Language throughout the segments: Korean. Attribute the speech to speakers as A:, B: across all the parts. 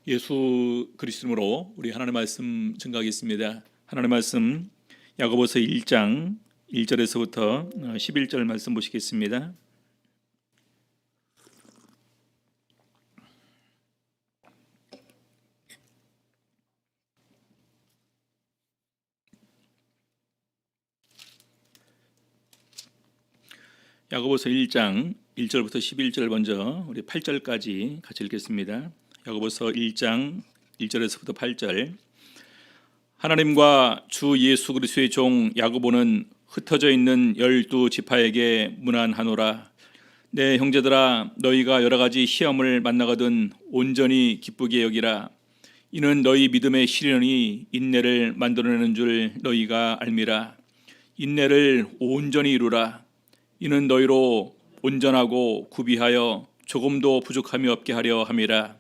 A: 예수 그리스도로 우리 하나님의 말씀 증거하겠습니다. 하나님의 말씀 야고보서 1장 1절에서부터 11절 말씀 보시겠습니다. 야고보서 1장 1절부터 11절 먼저 우리 8절까지 같이 읽겠습니다. 야고보서 1장 1절에서부터 8절. 하나님과 주 예수 그리스도의 종 야고보는 흩어져 있는 12지파에게 문안하노라. 내 형제들아, 너희가 여러 가지 시험을 만나거든 온전히 기쁘게 여기라. 이는 너희 믿음의 시련이 인내를 만들어내는 줄 너희가 알미라. 인내를 온전히 이루라. 이는 너희로 온전하고 구비하여 조금도 부족함이 없게 하려 함이라.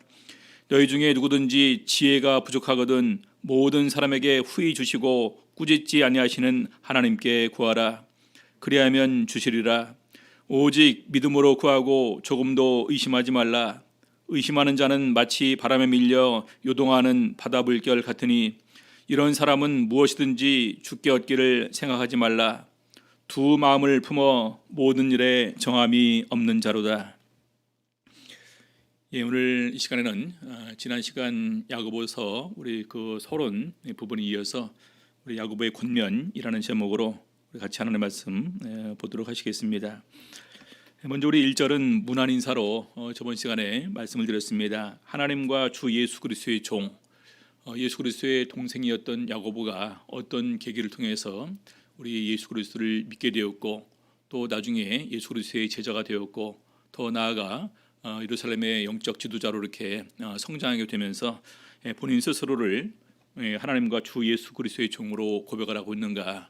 A: 너희 중에 누구든지 지혜가 부족하거든 모든 사람에게 후히 주시고 꾸짖지 아니하시는 하나님께 구하라. 그리하면 주시리라. 오직 믿음으로 구하고 조금도 의심하지 말라. 의심하는 자는 마치 바람에 밀려 요동하는 바다 물결 같으니 이런 사람은 무엇이든지 주께 얻기를 생각하지 말라. 두 마음을 품어 모든 일에 정함이 없는 자로다. 오늘 이 시간에는 지난 시간 야고보서 우리 그 서론 부분에 이어서 우리 야고보의 권면이라는 제목으로 우리 같이 하나님의 말씀 보도록 하시겠습니다. 먼저 우리 1절은 문안 인사로 저번 시간에 말씀을 드렸습니다. 하나님과 주 예수 그리스도의 종, 예수 그리스도의 동생이었던 야고보가 어떤 계기를 통해서 우리 예수 그리스도를 믿게 되었고 또 나중에 예수 그리스도의 제자가 되었고 더 나아가 예루살렘의 영적 지도자로 이렇게 성장하게 되면서 본인 스스로를 하나님과 주 예수 그리스도의 종으로 고백을 하고 있는가.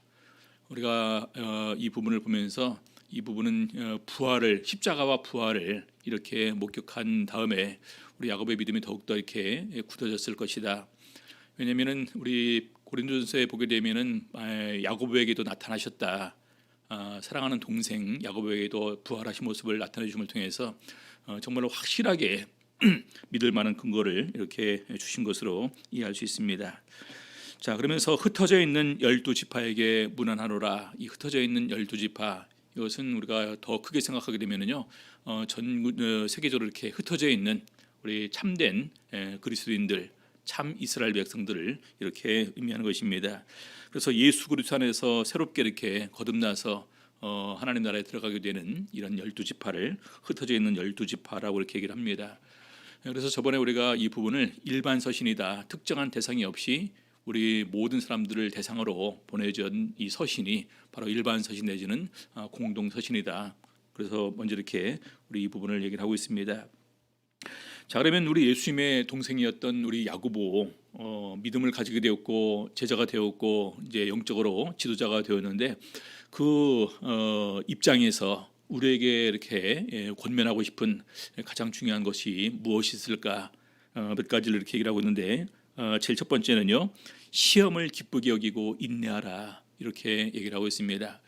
A: 우리가 이 부분을 보면서 이 부분은 부활을, 십자가와 부활을 이렇게 목격한 다음에 우리 야고보의 믿음이 더욱더 이렇게 굳어졌을 것이다. 왜냐하면은 우리 고린도전서에 보게 되면은 야고보에게도 나타나셨다. 사랑하는 동생 야고보에게도 부활하신 모습을 나타내 주심을 통해서 정말로 확실하게 믿을 만한 근거를 이렇게 주신 것으로 이해할 수 있습니다. 자, 그러면서 흩어져 있는 12지파에게 문안하노라. 이 흩어져 있는 12지파, 이것은 우리가 더 크게 생각하게 되면은요, 전 세계적으로 이렇게 흩어져 있는 우리 참된 그리스도인들, 참 이스라엘 백성들을 이렇게 의미하는 것입니다. 그래서 예수 그리스도 안에서 새롭게 이렇게 거듭나서 하나님 나라에 들어가게 되는 이런 12지파를 흩어져 있는 12지파라고 이렇게 얘기를 합니다. 그래서 저번에 우리가 이 부분을 일반 서신이다, 특정한 대상이 없이 우리 모든 사람들을 대상으로 보내준 이 서신이 바로 일반 서신 내지는 공동 서신이다. 그래서 먼저 이렇게 우리 이 부분을 얘기를 하고 있습니다. 자, 그러면 우리 예수님의 동생이었던 우리 야고보, 믿음을 가지게 되었고 제자가 되었고 이제 영적으로 지도자가 되었는데 그 입장에서 우리에게 이렇게 권면하고 싶은 가장 중요한 것이 무엇이 있을까? 몇 가지를 이렇게 얘기를 하고 있는데 제일 첫 번째는요, 시험을 기쁘게 여기고 인내하라, 이렇게 얘기를 하고 있습니다.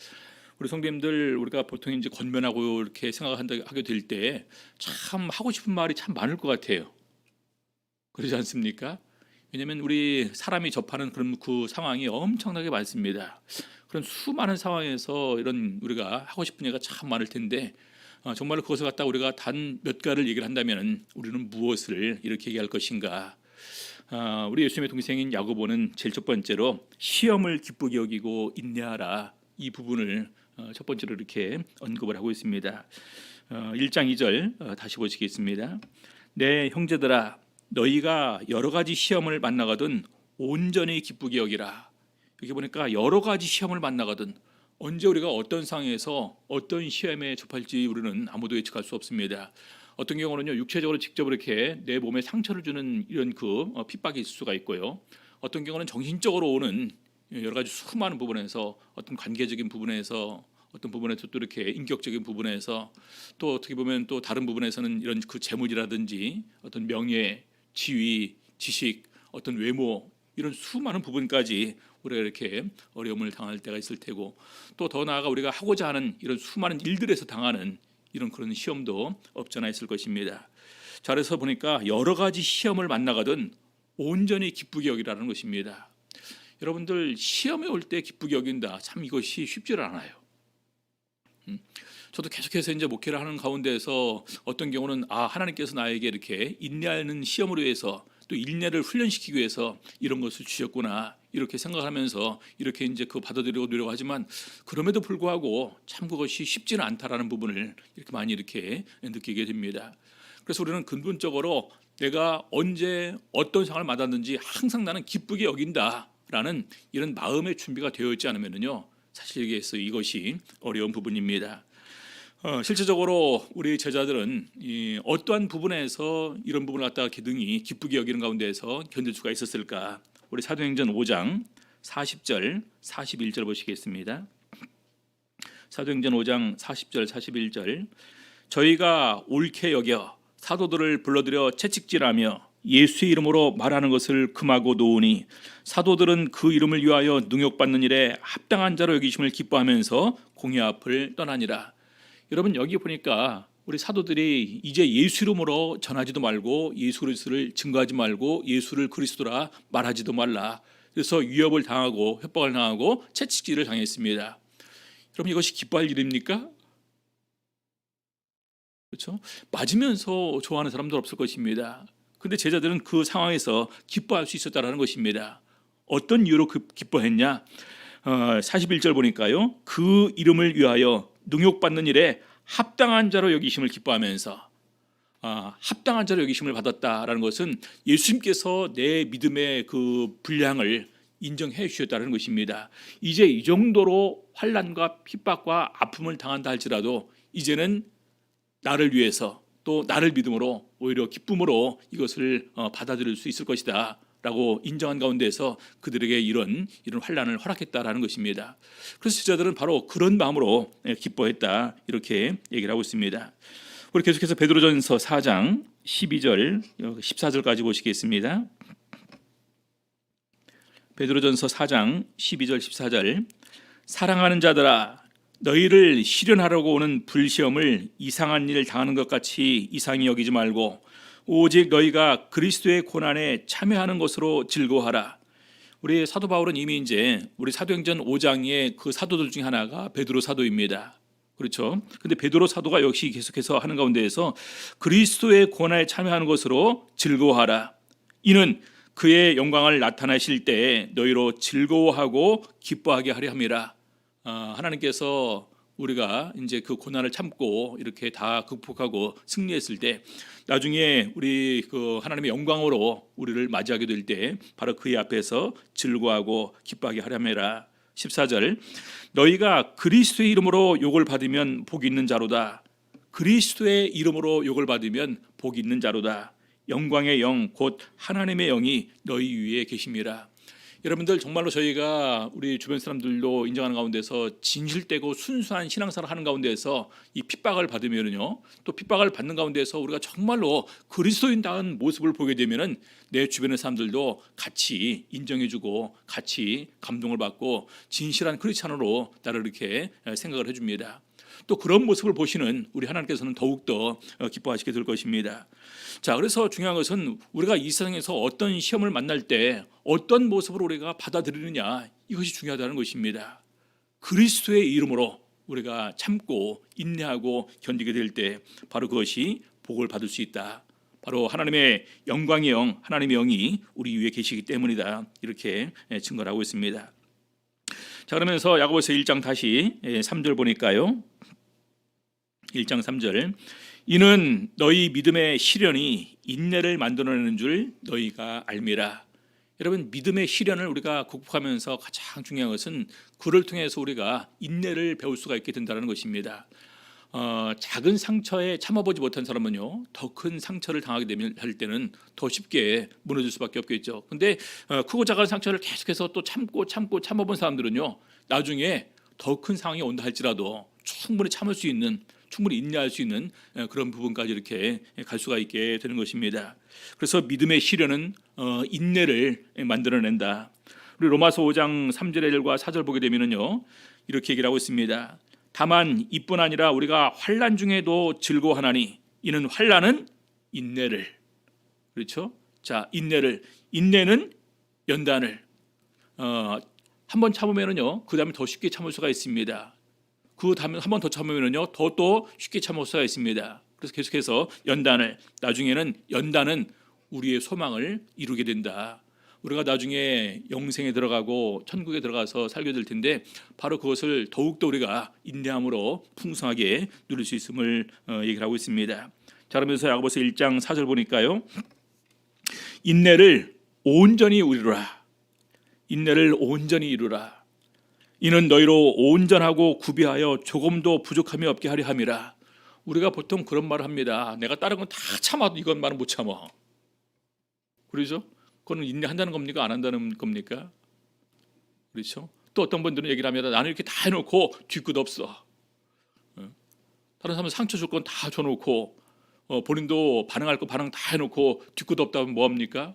A: 우리 성도님들, 우리가 보통 이제 권면하고 이렇게 생각하게 될 때 참 하고 싶은 말이 참 많을 것 같아요. 그러지 않습니까? 왜냐하면 우리 사람이 접하는 그런 그 상황이 엄청나게 많습니다. 그런 수많은 상황에서 이런 우리가 하고 싶은 얘기가 참 많을 텐데 정말로 그것을 갖다 우리가 단 몇 가지를 얘기를 한다면 우리는 무엇을 이렇게 얘기할 것인가? 우리 예수님의 동생인 야고보는 제일 첫 번째로 시험을 기쁘게 여기고 인내하라, 이 부분을 첫 번째로 이렇게 언급을 하고 있습니다. 1장 2절 다시 보시겠습니다. 내 형제들아, 너희가 여러 가지 시험을 만나거든 온전히 기쁘게 여기라. 여기 보니까 여러 가지 시험을 만나거든, 언제 우리가 어떤 상황에서 어떤 시험에 접할지 우리는 아무도 예측할 수 없습니다. 어떤 경우는요, 육체적으로 직접 이렇게 내 몸에 상처를 주는 이런 그 핍박이 있을 수가 있고요. 어떤 경우는 정신적으로 오는 여러 가지 수많은 부분에서, 어떤 관계적인 부분에서, 어떤 부분에서 또 이렇게 인격적인 부분에서, 또 어떻게 보면 또 다른 부분에서는 이런 그 재물이라든지 어떤 명예, 지위, 지식, 어떤 외모, 이런 수많은 부분까지 우리가 이렇게 어려움을 당할 때가 있을 테고, 또 더 나아가 우리가 하고자 하는 이런 수많은 일들에서 당하는 이런 그런 시험도 없잖아 있을 것입니다. 자, 그래서 보니까 여러 가지 시험을 만나거든 온전히 기쁘게 여기라는 것입니다. 여러분들 시험에 올 때 기쁘게 여긴다. 참 이것이 쉽지 않아요. 저도 계속해서 이제 목회를 하는 가운데에서 어떤 경우는 하나님께서 나에게 이렇게 인내하는 시험을 위해서 또 인내를 훈련시키기 위해서 이런 것을 주셨구나 이렇게 생각하면서 이렇게 이제 그 받아들이고 노력하지만 그럼에도 불구하고 참 그것이 쉽지는 않다라는 부분을 이렇게 많이 이렇게 느끼게 됩니다. 그래서 우리는 근본적으로 내가 언제 어떤 상황을 맞았는지 항상 나는 기쁘게 여긴다라는 이런 마음의 준비가 되어 있지 않으면요 사실 얘기해서 이것이 어려운 부분입니다. 실제적으로 우리 제자들은 어떠한 부분에서 이런 부분을 갖다가 기둥이 기쁘게 여기는 가운데에서 견딜 수가 있었을까? 우리 사도행전 5장 40절 41절 보시겠습니다. 사도행전 5장 40절 41절 저희가 옳게 여겨 사도들을 불러들여 채찍질하며 예수의 이름으로 말하는 것을 금하고 놓으니 사도들은 그 이름을 위하여 능욕받는 일에 합당한 자로 여기심을 기뻐하면서 공회 앞을 떠나니라. 여러분 여기 보니까 우리 사도들이 이제 예수 이름으로 전하지도 말고 예수 그리스도를 증거하지 말고 예수를 그리스도라 말하지도 말라. 그래서 위협을 당하고 협박을 당하고 채찍질을 당했습니다. 여러분 이것이 기뻐할 일입니까? 그렇죠? 맞으면서 좋아하는 사람들 없을 것입니다. 근데 제자들은 그 상황에서 기뻐할 수 있었다는 것입니다. 어떤 이유로 기뻐했냐? 41절 보니까요. 그 이름을 위하여 능욕받는 일에 합당한 자로 여기심을 기뻐하면서 합당한 자로 여기심을 받았다라는 것은 예수님께서 내 믿음의 그 분량을 인정해 주셨다는 것입니다. 이제 이 정도로 환난과 핍박과 아픔을 당한다 할지라도 이제는 나를 위해서 또 나를 믿음으로 오히려 기쁨으로 이것을 받아들일 수 있을 것이다 라고 인정한 가운데서 그들에게 이런 환난을 허락했다라는 것입니다. 그래서 제자들은 바로 그런 마음으로 기뻐했다 이렇게 얘기를 하고 있습니다. 우리 계속해서 베드로전서 4장 12절 14절까지 보시겠습니다. 베드로전서 4장 12절 14절 사랑하는 자들아 너희를 시련하려고 오는 불시험을 이상한 일을 당하는 것 같이 이상히 여기지 말고 오직 너희가 그리스도의 고난에 참여하는 것으로 즐거워하라. 우리 사도 바울은 이미 이제 우리 사도행전 5장의 그 사도들 중에 하나가 베드로 사도입니다. 그렇죠? 근데 베드로 사도가 역시 계속해서 하는 가운데에서 그리스도의 고난에 참여하는 것으로 즐거워하라. 이는 그의 영광을 나타내실 때에 너희로 즐거워하고 기뻐하게 하려 함이라. 하나님께서 우리가 이제 그 고난을 참고 이렇게 다 극복하고 승리했을 때 나중에 우리 그 하나님의 영광으로 우리를 맞이하게 될 때 바로 그의 앞에서 즐거워하고 기뻐하게 하려매라. 14절 너희가 그리스도의 이름으로 욕을 받으면 복이 있는 자로다. 그리스도의 이름으로 욕을 받으면 복이 있는 자로다. 영광의 영 곧 하나님의 영이 너희 위에 계심이라. 여러분들 정말로 저희가 우리 주변 사람들도 인정하는 가운데서 진실되고 순수한 신앙생활을 하는 가운데서 이 핍박을 받으면요 또 핍박을 받는 가운데서 우리가 정말로 그리스도인다운 모습을 보게 되면은 내 주변의 사람들도 같이 인정해주고 같이 감동을 받고 진실한 크리스찬으로 나를 이렇게 생각을 해줍니다. 또 그런 모습을 보시는 우리 하나님께서는 더욱더 기뻐하시게 될 것입니다. 자, 그래서 중요한 것은 우리가 이 세상에서 어떤 시험을 만날 때 어떤 모습으로 우리가 받아들이느냐 이것이 중요하다는 것입니다. 그리스도의 이름으로 우리가 참고 인내하고 견디게 될 때 바로 그것이 복을 받을 수 있다. 바로 하나님의 영광의 영, 하나님의 영이 우리 위에 계시기 때문이다. 이렇게 증거를 하고 있습니다. 자, 그러면서 야고보서 1장 다시 3절 보니까요. 1장 3절 이는 너희 믿음의 시련이 인내를 만들어내는 줄 너희가 알미라. 여러분 믿음의 시련을 우리가 극복하면서 가장 중요한 것은 그를 통해서 우리가 인내를 배울 수가 있게 된다는 것입니다. 작은 상처에 참아보지 못한 사람은요 더 큰 상처를 당하게 되면 할 때는 더 쉽게 무너질 수밖에 없겠죠. 근데 크고 작은 상처를 계속해서 또 참아본 사람들은요 나중에 더 큰 상황이 온다 할지라도 충분히 참을 수 있는 충분히 인내할 수 있는 그런 부분까지 이렇게 갈 수가 있게 되는 것입니다. 그래서 믿음의 시련은 인내를 만들어낸다. 우리 로마서 5장 3절과 4절 보게 되면요 이렇게 얘기를 하고 있습니다. 다만 이뿐 아니라 우리가 환난 중에도 즐거워하나니 이는 환난은 인내를. 그렇죠? 자, 인내는 연단을 한 번 참으면은요, 그 다음에 더 쉽게 참을 수가 있습니다. 그 다음에 한 번 더 참으면은요, 더 또 쉽게 참을 수가 있습니다. 그래서 계속해서 나중에는 연단은 우리의 소망을 이루게 된다. 우리가 나중에 영생에 들어가고 천국에 들어가서 살게 될 텐데 바로 그것을 더욱더 우리가 인내함으로 풍성하게 누릴 수 있음을 얘기를 하고 있습니다. 자, 그러면서 야고보서 1장 4절 보니까요, 인내를 온전히 이루라. 인내를 온전히 이루라. 이는 너희로 온전하고 구비하여 조금도 부족함이 없게 하려 함이라. 우리가 보통 그런 말을 합니다. 내가 다른 건 다 참아도 이건 말은 못 참아. 그렇죠? 그건 인내한다는 겁니까? 안 한다는 겁니까? 그렇죠? 또 어떤 분들은 얘기를 합니다. 나는 이렇게 다 해놓고 뒤끝 없어. 다른 사람은 상처 줄 건 다 줘놓고 본인도 반응할 거 반응 다 해놓고 뒤끝 없다면 뭐합니까?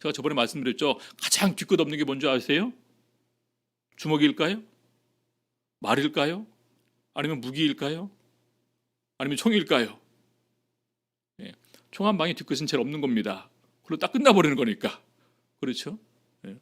A: 제가 저번에 말씀드렸죠. 가장 뒤끝 없는 게 뭔지 아세요? 주먹일까요? 말일까요? 아니면 무기일까요? 아니면 총일까요? 예. 총 한 방에 뒤끝은 제일 없는 겁니다. 그걸로 딱 끝나버리는 거니까. 그렇죠? 예.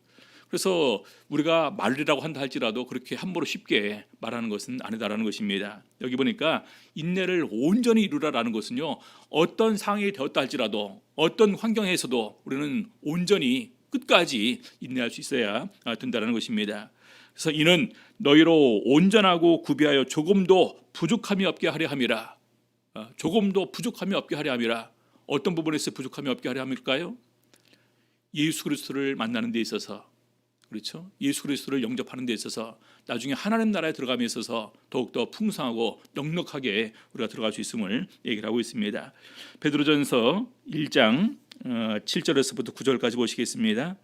A: 그래서 우리가 말이라고 한다 할지라도 그렇게 함부로 쉽게 말하는 것은 아니다라는 것입니다. 여기 보니까 인내를 온전히 이루라라는 것은요, 어떤 상황이 되었다 할지라도 어떤 환경에서도 우리는 온전히 끝까지 인내할 수 있어야 된다는 것입니다. 그래서 이는 너희로 온전하고 구비하여 조금도 부족함이 없게 하려 함이라. 조금도 부족함이 없게 하려 함이라. 어떤 부분에서 부족함이 없게 하려 함일까요? 예수 그리스도를 만나는 데 있어서, 그렇죠? 예수 그리스도를 영접하는 데 있어서 나중에 하나님 나라에 들어감에 있어서 더욱더 풍성하고 넉넉하게 우리가 들어갈 수 있음을 얘기를 하고 있습니다. 베드로전서 1장 7절에서부터 9절까지 보시겠습니다.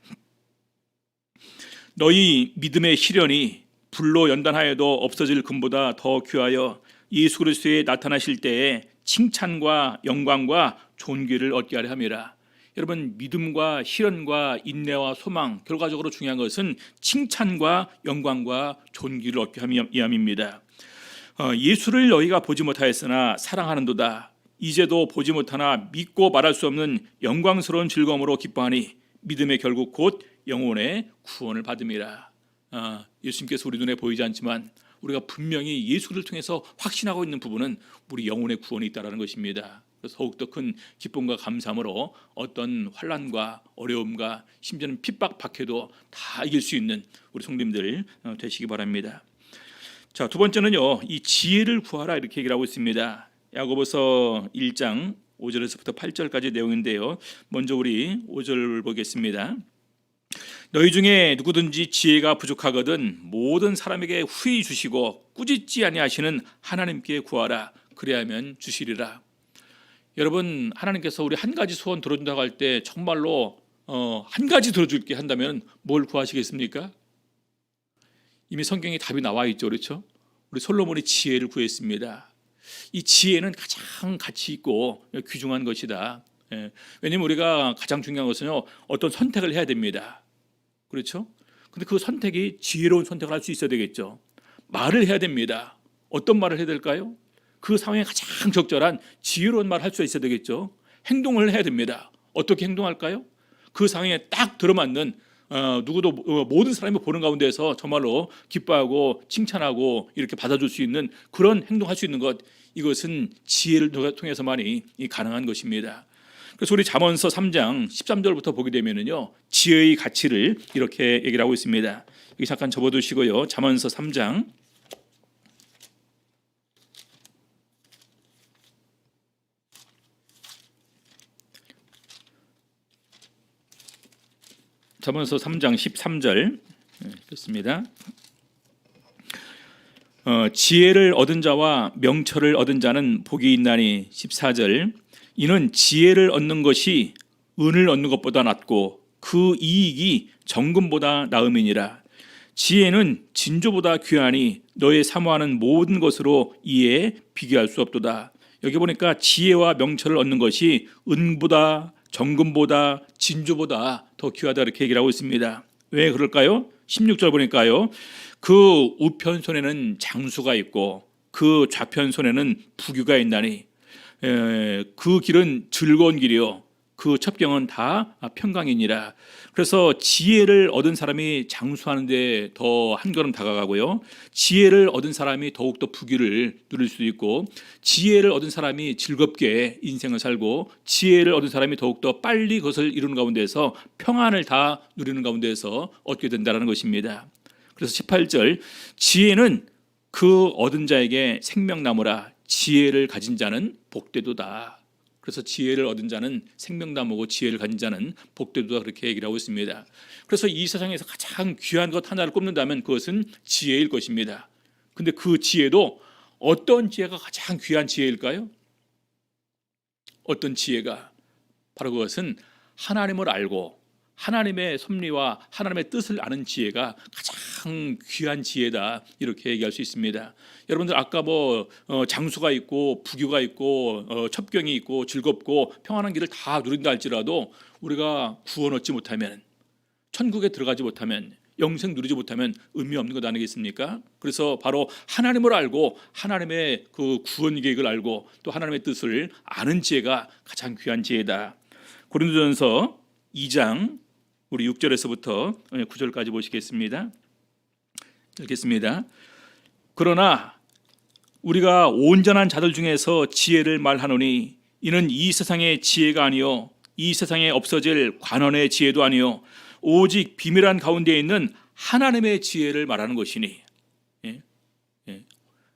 A: 너희 믿음의 시련이 불로 연단하여도 없어질 금보다 더 귀하여 예수 그리스도에 나타나실 때에 칭찬과 영광과 존귀를 얻게 하려 함이라. 여러분, 믿음과 시련과 인내와 소망, 결과적으로 중요한 것은 칭찬과 영광과 존귀를 얻게 함입니다. 예수를 너희가 보지 못하였으나 사랑하는도다. 이제도 보지 못하나 믿고 말할 수 없는 영광스러운 즐거움으로 기뻐하니 믿음의 결국 곧 영혼의 구원을 받음이라. 예수님께서 우리 눈에 보이지 않지만 우리가 분명히 예수를 통해서 확신하고 있는 부분은 우리 영혼의 구원이 있다는 것입니다. 그래서 더욱더 큰 기쁨과 감사함으로 어떤 환난과 어려움과 심지어는 핍박 박해도 다 이길 수 있는 우리 성도님들 되시기 바랍니다. 자, 두 번째는요, 이 지혜를 구하라 이렇게 얘기를 하고 있습니다. 야고보서 1장 5절에서부터 8절까지 내용인데요. 먼저 우리 5절 보겠습니다. 너희 중에 누구든지 지혜가 부족하거든 모든 사람에게 후히 주시고 꾸짖지 아니하시는 하나님께 구하라. 그리하면 주시리라. 여러분, 하나님께서 우리 한 가지 소원 들어준다고 할 때 정말로 한 가지 들어줄게 한다면 뭘 구하시겠습니까? 이미 성경에 답이 나와 있죠, 그렇죠? 우리 솔로몬이 지혜를 구했습니다. 이 지혜는 가장 가치 있고 귀중한 것이다. 왜냐하면 우리가 가장 중요한 것은요, 어떤 선택을 해야 됩니다. 그렇죠? 근데 그 선택이 지혜로운 선택을 할 수 있어야 되겠죠. 말을 해야 됩니다. 어떤 말을 해야 될까요? 그 상황에 가장 적절한 지혜로운 말을 할 수 있어야 되겠죠. 행동을 해야 됩니다. 어떻게 행동할까요? 그 상황에 딱 들어맞는 누구도 모든 사람이 보는 가운데서 정말로 기뻐하고 칭찬하고 이렇게 받아줄 수 있는 그런 행동할 수 있는 것, 이것은 지혜를 통해서만이 가능한 것입니다. 그래서 우리 잠언서 3장 13절부터 보게 되면은요, 지혜의 가치를 이렇게 얘기를 하고 있습니다. 여기 잠깐 접어두시고요. 잠언서 3장 13절 읽습니다. 지혜를 얻은 자와 명철을 얻은 자는 복이 있나니 14절 이는 지혜를 얻는 것이 은을 얻는 것보다 낫고 그 이익이 정금보다 나음이니라. 지혜는 진주보다 귀하니 너의 사모하는 모든 것으로 이에 비교할 수 없도다. 여기 보니까 지혜와 명철을 얻는 것이 은보다 정금보다 진주보다 더 귀하다 이렇게 얘기를 하고 있습니다. 왜 그럴까요? 16절 보니까요, 그 우편손에는 장수가 있고 그 좌편손에는 부귀가 있나니 그 길은 즐거운 길이요 그 첩경은 다 평강이니라. 그래서 지혜를 얻은 사람이 장수하는데 더 한 걸음 다가가고요, 지혜를 얻은 사람이 더욱더 부귀를 누릴 수도 있고, 지혜를 얻은 사람이 즐겁게 인생을 살고, 지혜를 얻은 사람이 더욱더 빨리 그것을 이루는 가운데서 평안을 다 누리는 가운데서 얻게 된다는 것입니다. 그래서 18절, 지혜는 그 얻은 자에게 생명나무라. 지혜를 가진 자는 복되도다. 그래서 지혜를 얻은 자는 생명나무고 지혜를 가진 자는 복되도다, 그렇게 얘기를 하고 있습니다. 그래서 이 세상에서 가장 귀한 것 하나를 꼽는다면 그것은 지혜일 것입니다. 근데 그 지혜도 어떤 지혜가 가장 귀한 지혜일까요? 어떤 지혜가? 바로 그것은 하나님을 알고 하나님의 섭리와 하나님의 뜻을 아는 지혜가 가장 귀한 지혜다, 이렇게 얘기할 수 있습니다. 여러분들 아까 장수가 있고 부귀가 있고 첩경이 있고 즐겁고 평안한 길을 다 누린다 할지라도 우리가 구원 얻지 못하면, 천국에 들어가지 못하면, 영생 누리지 못하면 의미 없는 것 아니겠습니까? 그래서 바로 하나님을 알고 하나님의 그 구원 계획을 알고 또 하나님의 뜻을 아는 지혜가 가장 귀한 지혜다. 고린도전서 2장 우리 6절에서부터 9절까지 보시겠습니다. 읽겠습니다. 그러나 우리가 온전한 자들 중에서 지혜를 말하노니 이는 이 세상의 지혜가 아니요 이 세상에 없어질 관원의 지혜도 아니요 오직 비밀한 가운데 있는 하나님의 지혜를 말하는 것이니,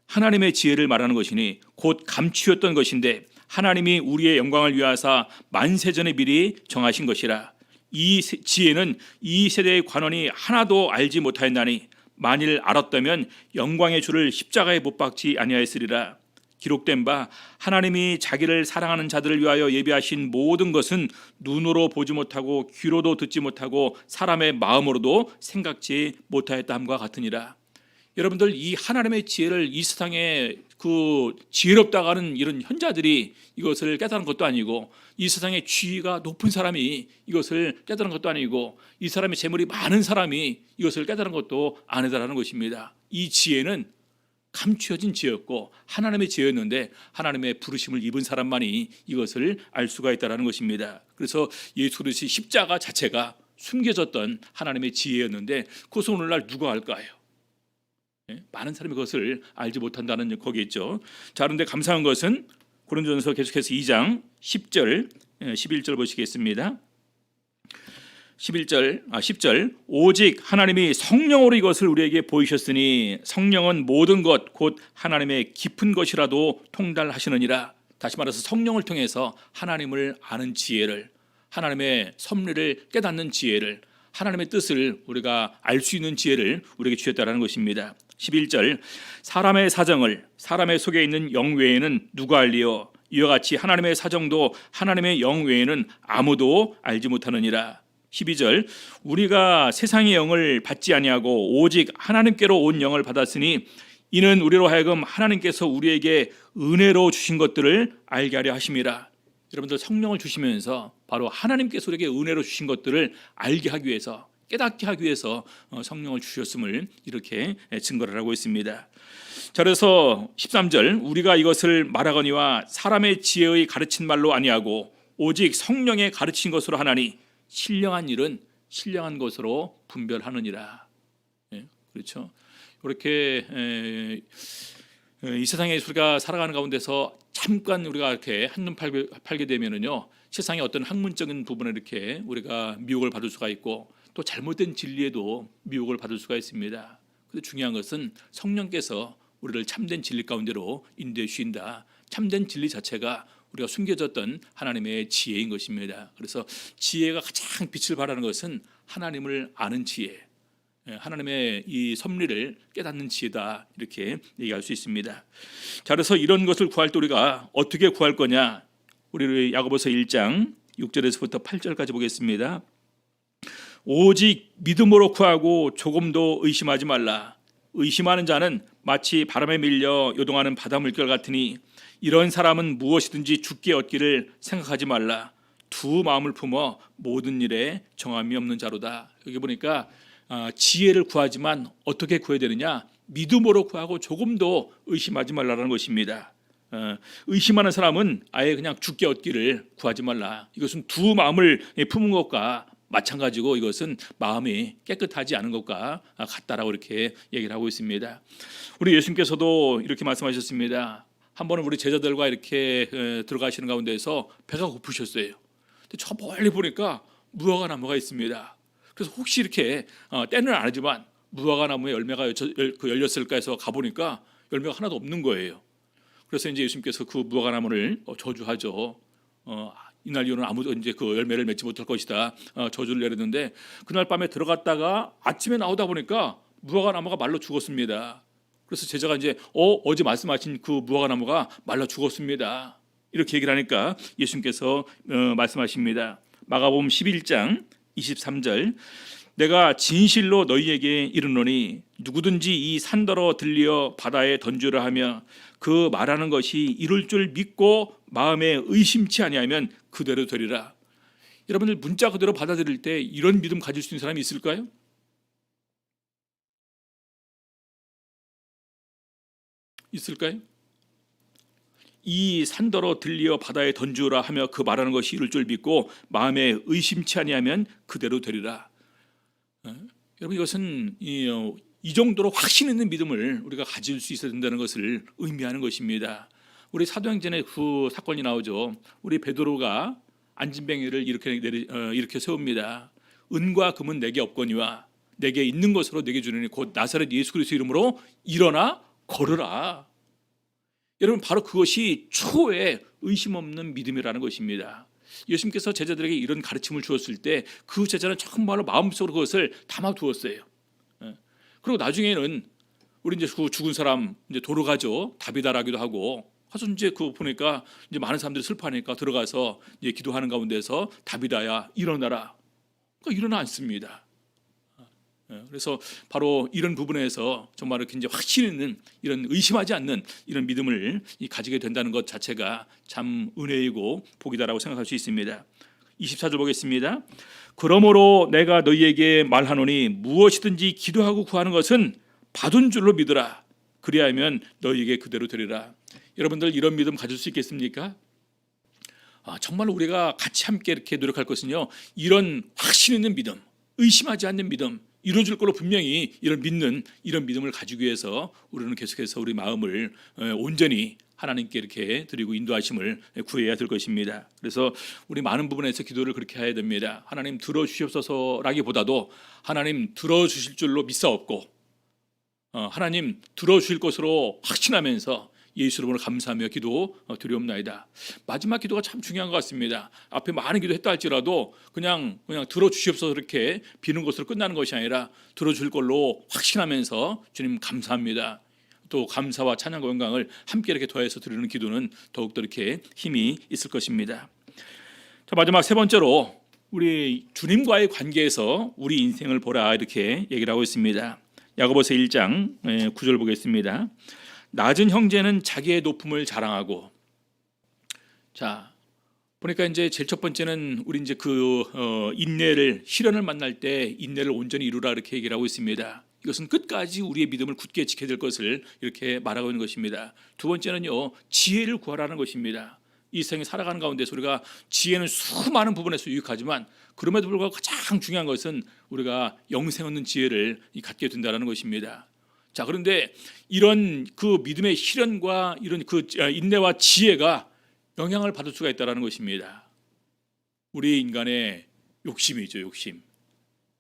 A: 하나님의 지혜를 말하는 것이니 곧 감추었던 것인데 하나님이 우리의 영광을 위하사 만세전에 미리 정하신 것이라. 이 지혜는 이 세대의 관원이 하나도 알지 못하였나니 만일 알았다면 영광의 주를 십자가에 못 박지 아니하였으리라. 기록된 바 하나님이 자기를 사랑하는 자들을 위하여 예비하신 모든 것은 눈으로 보지 못하고 귀로도 듣지 못하고 사람의 마음으로도 생각지 못하였다 함과 같으니라. 여러분들, 이 하나님의 지혜를 이 세상에 그 지혜롭다고 하는 이런 현자들이 이것을 깨달은 것도 아니고, 이 세상에 지위가 높은 사람이 이것을 깨달은 것도 아니고, 이 사람의 재물이 많은 사람이 이것을 깨달은 것도 아니다라는 것입니다. 이 지혜는 감추어진 지혜였고 하나님의 지혜였는데 하나님의 부르심을 입은 사람만이 이것을 알 수가 있다는 것입니다. 그래서 예수 그리스도의 십자가 자체가 숨겨졌던 하나님의 지혜였는데 그것을 오늘날 누가 알까요? 많은 사람이 그것을 알지 못한다는 거기 있죠. 자, 그런데 감사한 것은 고린도전서 계속해서 2장 10절 11절 보시겠습니다. 10절 오직 하나님이 성령으로 이것을 우리에게 보이셨으니 성령은 모든 것 곧 하나님의 깊은 것이라도 통달하시느니라. 다시 말해서 성령을 통해서 하나님을 아는 지혜를, 하나님의 섭리를 깨닫는 지혜를, 하나님의 뜻을 우리가 알 수 있는 지혜를 우리에게 주셨다는 것입니다. 11절 사람의 사정을 사람의 속에 있는 영 외에는 누가 알리요 이와 같이 하나님의 사정도 하나님의 영 외에는 아무도 알지 못하느니라. 12절 우리가 세상의 영을 받지 아니하고 오직 하나님께로 온 영을 받았으니 이는 우리로 하여금 하나님께서 우리에게 은혜로 주신 것들을 알게 하려 하심이라. 여러분들, 성령을 주시면서 바로 하나님께서 우리에게 은혜로 주신 것들을 알게 하기 위해서, 깨닫게 하기 위해서 성령을 주셨음을 이렇게 증거를 하고 있습니다. 자, 그래서 13절 우리가 이것을 말하거니와 사람의 지혜의 가르친 말로 아니하고 오직 성령의 가르친 것으로 하나니 신령한 일은 신령한 것으로 분별하느니라. 그렇죠. 이렇게 이 세상에 우리가 살아가는 가운데서 잠깐 우리가 이렇게 한눈 팔게 되면은요, 세상의 어떤 학문적인 부분에 이렇게 우리가 미혹을 받을 수가 있고 또 잘못된 진리에도 미혹을 받을 수가 있습니다. 근데 중요한 것은 성령께서 우리를 참된 진리 가운데로 인도해 주신다. 참된 진리 자체가 우리가 숨겨졌던 하나님의 지혜인 것입니다. 그래서 지혜가 가장 빛을 발하는 것은 하나님을 아는 지혜, 하나님의 이 섭리를 깨닫는 지혜다, 이렇게 얘기할 수 있습니다. 자, 그래서 이런 것을 구할 때 우리가 어떻게 구할 거냐? 우리 야고보서 1장 6절에서부터 8절까지 보겠습니다. 오직 믿음으로 구하고 조금도 의심하지 말라. 의심하는 자는 마치 바람에 밀려 요동하는 바다 물결 같으니 이런 사람은 무엇이든지 죽게 얻기를 생각하지 말라. 두 마음을 품어 모든 일에 정함이 없는 자로다. 여기 보니까 지혜를 구하지만 어떻게 구해야 되느냐? 믿음으로 구하고 조금도 의심하지 말라는 것입니다. 의심하는 사람은 아예 그냥 죽게 얻기를 구하지 말라. 이것은 두 마음을 품은 것과 마찬가지고 이것은 마음이 깨끗하지 않은 것과 같다라고 이렇게 얘기를 하고 있습니다. 우리 예수님께서도 이렇게 말씀하셨습니다. 한 번은 우리 제자들과 이렇게 들어가시는 가운데서 배가 고프셨어요. 근데 저 멀리 보니까 무화과 나무가 있습니다. 그래서 혹시 이렇게 때는 아니지만 무화과 나무에 열매가 열렸을까 해서 가보니까 열매가 하나도 없는 거예요. 그래서 이제 예수님께서 그 무화과 나무를 저주하죠. 이날 이후로는 아무도 이제 그 열매를 맺지 못할 것이다. 저주를 내렸는데 그날 밤에 들어갔다가 아침에 나오다 보니까 무화과 나무가 말라 죽었습니다. 그래서 제자가 이제 어제 말씀하신 그 무화과 나무가 말라 죽었습니다. 이렇게 얘기를 하니까 예수님께서 말씀하십니다. 마가복음 11장 23절 내가 진실로 너희에게 이르노니 누구든지 이 산더러 들리어 바다에 던지라 하며 그 말하는 것이 이룰 줄 믿고 마음에 의심치 아니하면 그대로 되리라. 여러분들 문자 그대로 받아들일 때 이런 믿음 가질 수 있는 사람이 있을까요? 있을까요? 이 산더러 들리어 바다에 던지라 하며 그 말하는 것이 이룰 줄 믿고 마음에 의심치 아니하면 그대로 되리라. 여러분 이것은 이 정도로 확신 있는 믿음을 우리가 가질 수 있어야 된다는 것을 의미하는 것입니다. 우리 사도행전에 그 사건이 나오죠. 우리 베드로가 안진뱅이를 이렇게 세웁니다. 은과 금은 내게 없거니와 내게 있는 것으로 내게 주느니 곧 나사렛 예수 그리스도 이름으로 일어나 걸으라. 여러분 바로 그것이 초의 의심 없는 믿음이라는 것입니다. 예수님께서 제자들에게 이런 가르침을 주었을 때 그 제자는 정말로 마음속으로 그것을 담아두었어요. 그리고 나중에는 우리 이제 그 죽은 사람 이제 돌아가죠. 다비다라기도 하고. 가서 이제 그 보니까 이제 많은 사람들이 슬퍼하니까 들어가서 이제 기도하는 가운데서 다비다야 일어나라. 그러니까 일어나 앉습니다. 그래서 바로 이런 부분에서 정말 이렇게 이제 확신 있는 이런 의심하지 않는 이런 믿음을 가지게 된다는 것 자체가 참 은혜이고 복이다라고 생각할 수 있습니다. 24절 보겠습니다. 그러므로 내가 너희에게 말하노니 무엇이든지 기도하고 구하는 것은 받은 줄로 믿으라. 그리하면 너희에게 그대로 되리라. 여러분들 이런 믿음 가질 수 있겠습니까? 정말 우리가 같이 함께 이렇게 노력할 것은요. 이런 확신 있는 믿음, 의심하지 않는 믿음, 이루어질 걸로 분명히 이런 믿음을 가지기 위해서 우리는 계속해서 우리 마음을 온전히 하나님께 이렇게 드리고 인도하심을 구해야 될 것입니다. 그래서 우리 많은 부분에서 기도를 그렇게 해야 됩니다. 하나님 들어주시옵소서라기보다도 하나님 들어주실 줄로 믿사옵고 하나님 들어주실 것으로 확신하면서 예수 이름으로 감사하며 기도 드리옵나이다. 마지막 기도가 참 중요한 것 같습니다. 앞에 많은 기도했다 할지라도 그냥 들어주시옵소서 이렇게 비는 것으로 끝나는 것이 아니라 들어줄 걸로 확신하면서 주님 감사합니다. 또 감사와 찬양과 영광을 함께 이렇게 더해서 드리는 기도는 더욱더 이렇게 힘이 있을 것입니다. 자, 마지막 세 번째로 우리 주님과의 관계에서 우리 인생을 보라 이렇게 얘기를 하고 있습니다. 야고보서 1장 9절 보겠습니다. 낮은 형제는 자기의 높음을 자랑하고. 자, 보니까 이제 제일 첫 번째는 우리 이제 인내를 시련을 만날 때 인내를 온전히 이루라 이렇게 얘기를 하고 있습니다. 이것은 끝까지 우리의 믿음을 굳게 지켜야 될 것을 이렇게 말하고 있는 것입니다. 두 번째는요, 지혜를 구하라는 것입니다. 이 세상에 살아가는 가운데서 우리가 지혜는 수많은 부분에서 유익하지만 그럼에도 불구하고 가장 중요한 것은 우리가 영생 얻는 지혜를 갖게 된다는 것입니다. 자, 그런데 이런 그 믿음의 실현과 이런 그 인내와 지혜가 영향을 받을 수가 있다는 것입니다. 우리 인간의 욕심이죠, 욕심.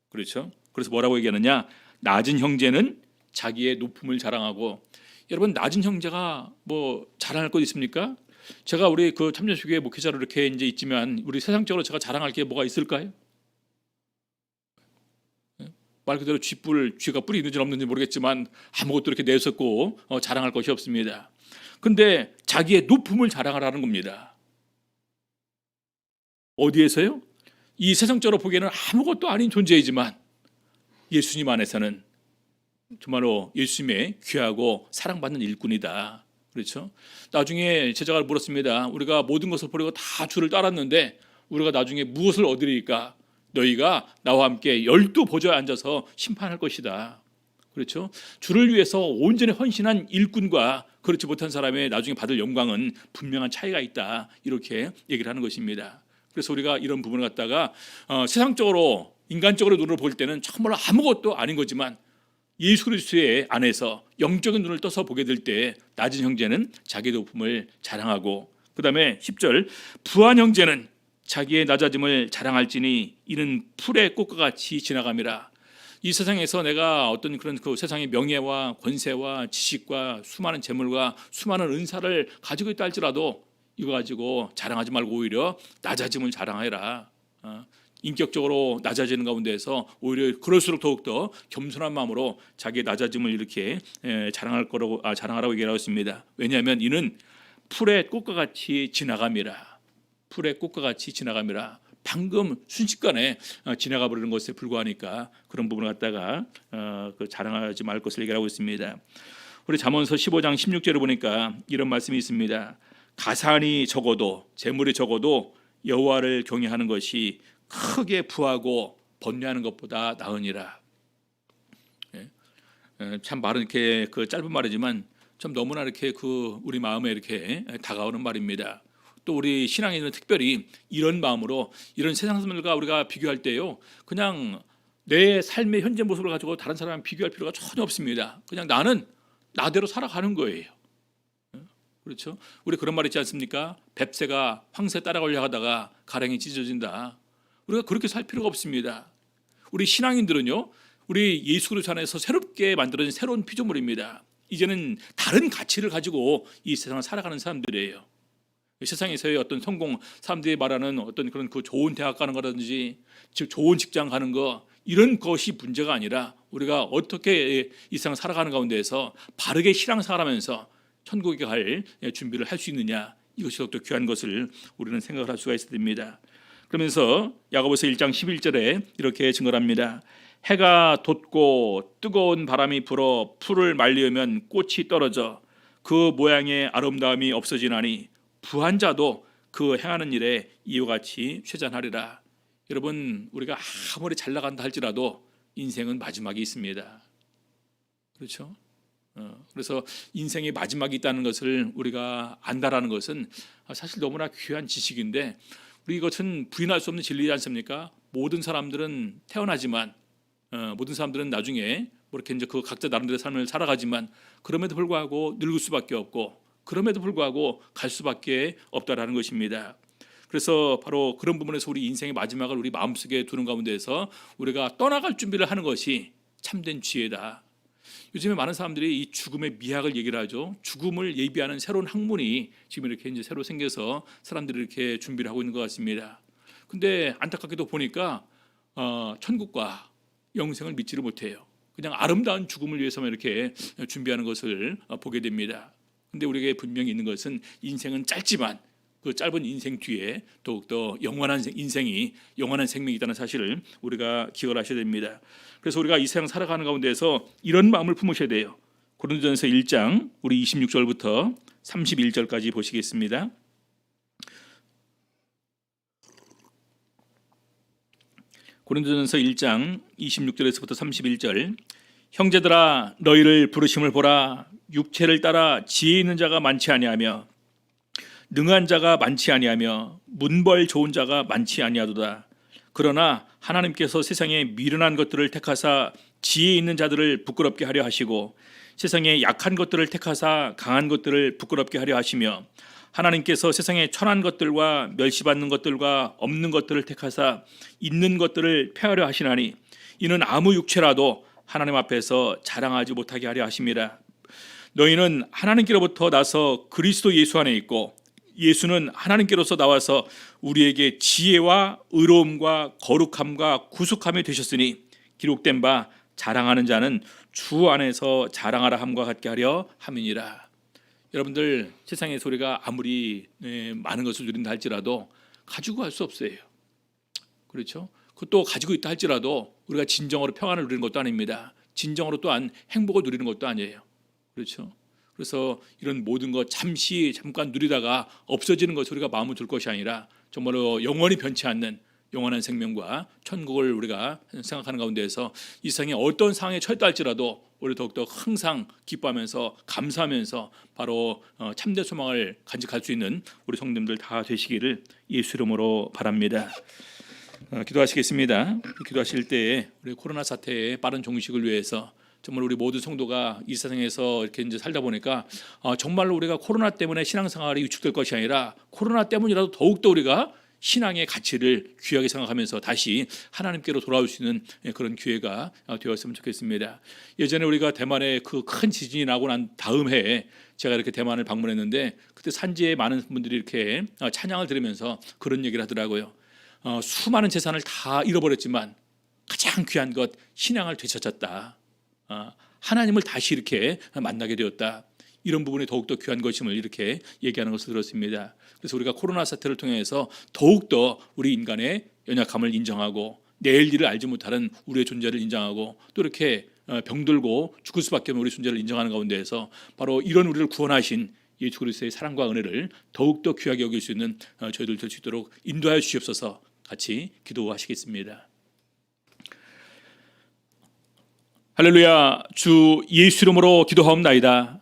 A: 그렇죠? 그래서 뭐라고 얘기하느냐? 낮은 형제는 자기의 높음을 자랑하고. 여러분, 낮은 형제가 뭐 자랑할 것 있습니까? 제가 우리 그 참전교회 목회자로 이렇게 이제 있지만 우리 세상적으로 제가 자랑할 게 뭐가 있을까요? 말 그대로 쥐가 뿔이 있는지 없는지 모르겠지만 아무것도 이렇게 내세웠고 자랑할 것이 없습니다. 그런데 자기의 높음을 자랑하라는 겁니다. 어디에서요? 이 세상적으로 보기에는 아무것도 아닌 존재이지만 예수님 안에서는 정말로 예수님의 귀하고 사랑받는 일꾼이다. 그렇죠? 나중에 제자가 물었습니다. 우리가 모든 것을 버리고 다 주를 따랐는데 우리가 나중에 무엇을 얻으리까? 너희가 나와 함께 12 보좌에 앉아서 심판할 것이다. 그렇죠? 주를 위해서 온전히 헌신한 일꾼과 그렇지 못한 사람의 나중에 받을 영광은 분명한 차이가 있다. 이렇게 얘기를 하는 것입니다. 그래서 우리가 이런 부분을 갖다가 세상적으로 인간적으로 눈으로 볼 때는 정말 아무것도 아닌 거지만 예수 그리스도의 안에서 영적인 눈을 떠서 보게 될 때 낮은 형제는 자기 높음을 자랑하고, 그 다음에 10절 부한 형제는 자기의 낮아짐을 자랑할지니 이는 풀의 꽃과 같이 지나감이라. 이 세상에서 내가 어떤 그런 그 세상의 명예와 권세와 지식과 수많은 재물과 수많은 은사를 가지고 있다 할지라도 이거 가지고 자랑하지 말고 오히려 낮아짐을 자랑하라. 인격적으로 낮아지는 가운데에서 오히려 그럴수록 더욱더 겸손한 마음으로 자기의 낮아짐을 이렇게 자랑하라고 얘기하고 있습니다. 왜냐하면 이는 풀의 꽃과 같이 지나감이라. 풀의 꽃과 같이 지나감이라. 방금 순식간에 지나가 버리는 것에 불과하니까 그런 부분을 갖다가 자랑하지 말 것을 얘기하고 있습니다. 우리 잠언서 15장 16절을 보니까 이런 말씀이 있습니다. 가산이 적어도, 재물이 적어도 여호와를 경외하는 것이 크게 부하고 번뇌하는 것보다 나으니라. 참 말은 이렇게 그 짧은 말이지만 좀 너무나 이렇게 우리 마음에 이렇게 다가오는 말입니다. 또 우리 신앙인은 특별히 이런 마음으로 이런 세상 사람들과 우리가 비교할 때요, 그냥 내 삶의 현재 모습을 가지고 다른 사람과 비교할 필요가 전혀 없습니다. 그냥 나는 나대로 살아가는 거예요. 그렇죠? 우리 그런 말 있지 않습니까? 뱁새가 황새 따라가려고 하다가 가랭이 찢어진다. 우리가 그렇게 살 필요가 없습니다. 우리 신앙인들은요, 우리 예수 그리스도 안에서 새롭게 만들어진 새로운 피조물입니다. 이제는 다른 가치를 가지고 이 세상을 살아가는 사람들이에요. 세상에서의 어떤 성공, 사람들이 말하는 어떤 그런 그 좋은 대학 가는 거라든지 좋은 직장 가는 거, 이런 것이 문제가 아니라 우리가 어떻게 이 세상 살아가는 가운데에서 바르게 신앙생활하면서 천국에 갈 준비를 할 수 있느냐, 이것이 더욱더 귀한 것을 우리는 생각을 할 수가 있어야 됩니다. 그러면서 야고보서 1장 11절에 이렇게 증거합니다. 해가 돋고 뜨거운 바람이 불어 풀을 말리우면 꽃이 떨어져 그 모양의 아름다움이 없어지나니 부한 자도 그 행하는 일에 이와 같이 쇠잔하리라. 여러분, 우리가 아무리 잘 나간다 할지라도 인생은 마지막이 있습니다. 그렇죠? 그래서 인생의 마지막이 있다는 것을 우리가 안다라는 것은 사실 너무나 귀한 지식인데, 우리 이것은 부인할 수 없는 진리지 않습니까? 모든 사람들은 태어나지만, 모든 사람들은 나중에 이렇게 이제 그 각자 나름대로 삶을 살아가지만, 그럼에도 불구하고 늙을 수밖에 없고, 그럼에도 불구하고 갈 수밖에 없다라는 것입니다. 그래서 바로 그런 부분에서 우리 인생의 마지막을 우리 마음속에 두는 가운데서 우리가 떠나갈 준비를 하는 것이 참된 지혜다. 요즘에 많은 사람들이 이 죽음의 미학을 얘기를 하죠. 죽음을 예비하는 새로운 학문이 지금 이렇게 이제 새로 생겨서 사람들이 이렇게 준비를 하고 있는 것 같습니다. 근데 안타깝게도 보니까 천국과 영생을 믿지를 못해요. 그냥 아름다운 죽음을 위해서만 이렇게 준비하는 것을 보게 됩니다. 근데 우리에게 분명히 있는 것은 인생은 짧지만 그 짧은 인생 뒤에 더욱더 영원한 인생이, 영원한 생명이 있다는 사실을 우리가 기억을 하셔야 됩니다. 그래서 우리가 이 세상 살아가는 가운데서 이런 마음을 품으셔야 돼요. 고린도전서 1장 우리 26절부터 31절까지 보시겠습니다. 고린도전서 1장 26절에서부터 31절. 형제들아, 너희를 부르심을 보라. 육체를 따라 지혜 있는 자가 많지 아니하며 능한 자가 많지 아니하며 문벌 좋은 자가 많지 아니하도다. 그러나 하나님께서 세상에 미련한 것들을 택하사 지혜 있는 자들을 부끄럽게 하려 하시고 세상에 약한 것들을 택하사 강한 것들을 부끄럽게 하려 하시며 하나님께서 세상에 천한 것들과 멸시받는 것들과 없는 것들을 택하사 있는 것들을 폐하려 하시나니 이는 아무 육체라도 하나님 앞에서 자랑하지 못하게 하려 하심이라. 너희는 하나님께로부터 나서 그리스도 예수 안에 있고 예수는 하나님께로서 나와서 우리에게 지혜와 의로움과 거룩함과 구속함이 되셨으니 기록된 바 자랑하는 자는 주 안에서 자랑하라 함과 같게 하려 함이니라. 여러분들, 세상의 소리가 아무리 많은 것을 누린다 할지라도 가지고 갈 수 없어요. 그렇죠? 그것도 가지고 있다 할지라도 우리가 진정으로 평안을 누리는 것도 아닙니다. 진정으로 또한 행복을 누리는 것도 아니에요. 그렇죠? 그래서 이런 모든 것 잠깐 누리다가 없어지는 것을 우리가 마음을 둘 것이 아니라 정말로 영원히 변치 않는 영원한 생명과 천국을 우리가 생각하는 가운데에서 이 세상에 어떤 상황에 처했다 할지라도 우리 더욱더 항상 기뻐하면서 감사하면서 바로 참된 소망을 간직할 수 있는 우리 성도님들 다 되시기를 예수 이름으로 바랍니다. 기도하시겠습니다. 기도하실 때에 우리 코로나 사태의 빠른 종식을 위해서 정말 우리 모든 성도가 이 세상에서 이렇게 이제 살다 보니까 정말로 우리가 코로나 때문에 신앙생활이 위축될 것이 아니라 코로나 때문이라도 더욱더 우리가 신앙의 가치를 귀하게 생각하면서 다시 하나님께로 돌아올 수 있는 그런 기회가 되었으면 좋겠습니다. 예전에 우리가 대만에 그 큰 지진이 나고 난 다음 해에 제가 이렇게 대만을 방문했는데 그때 산지에 많은 분들이 이렇게 찬양을 들으면서 그런 얘기를 하더라고요. 수많은 재산을 다 잃어버렸지만 가장 귀한 것 신앙을 되찾았다. 하나님을 다시 이렇게 만나게 되었다. 이런 부분이 더욱더 귀한 것임을 이렇게 얘기하는 것을 들었습니다. 그래서 우리가 코로나 사태를 통해서 더욱더 우리 인간의 연약함을 인정하고 내일 일을 알지 못하는 우리의 존재를 인정하고 또 이렇게 병들고 죽을 수밖에 없는 우리 존재를 인정하는 가운데에서 바로 이런 우리를 구원하신 예수 그리스도의 사랑과 은혜를 더욱더 귀하게 여길 수 있는 저희들 될 수 있도록 인도하여 주시옵소서. 같이 기도하시겠습니다. 할렐루야. 주 예수 이름으로 기도하옵나이다.